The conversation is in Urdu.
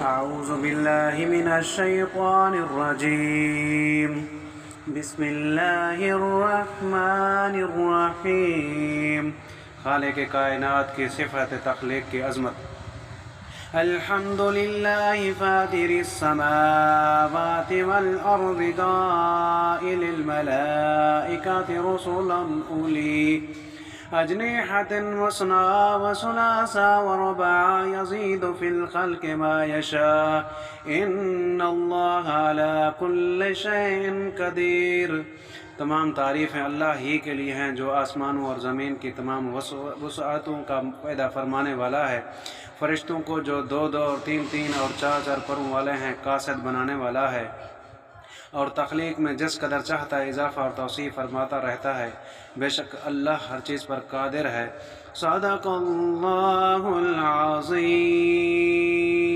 أعوذ بالله من الشيطان الرجيم بسم اللہ الرحمن الرحیم۔ خالق کائنات کی صفت تخلیق کی عظمت۔ الحمد للہ فاطر السماوات والأرض قائل الملائکۃ رسلا اولی أجنحة مثنى وثلاث ورباع يزيد في الخلق ما يشاء إن الله على كل شيء قدير۔ تمام تعریفیں اللہ ہی کے لیے ہیں جو آسمانوں اور زمین کی تمام وسعتوں کا پیدا فرمانے والا ہے، فرشتوں کو جو دو دو اور تین تین اور چار چار پروں والے ہیں قاصد بنانے والا ہے، اور تخلیق میں جس قدر چاہتا ہے اضافہ اور توسیع فرماتا رہتا ہے۔ بے شک اللہ ہر چیز پر قادر ہے۔ صدق اللہ العظیم۔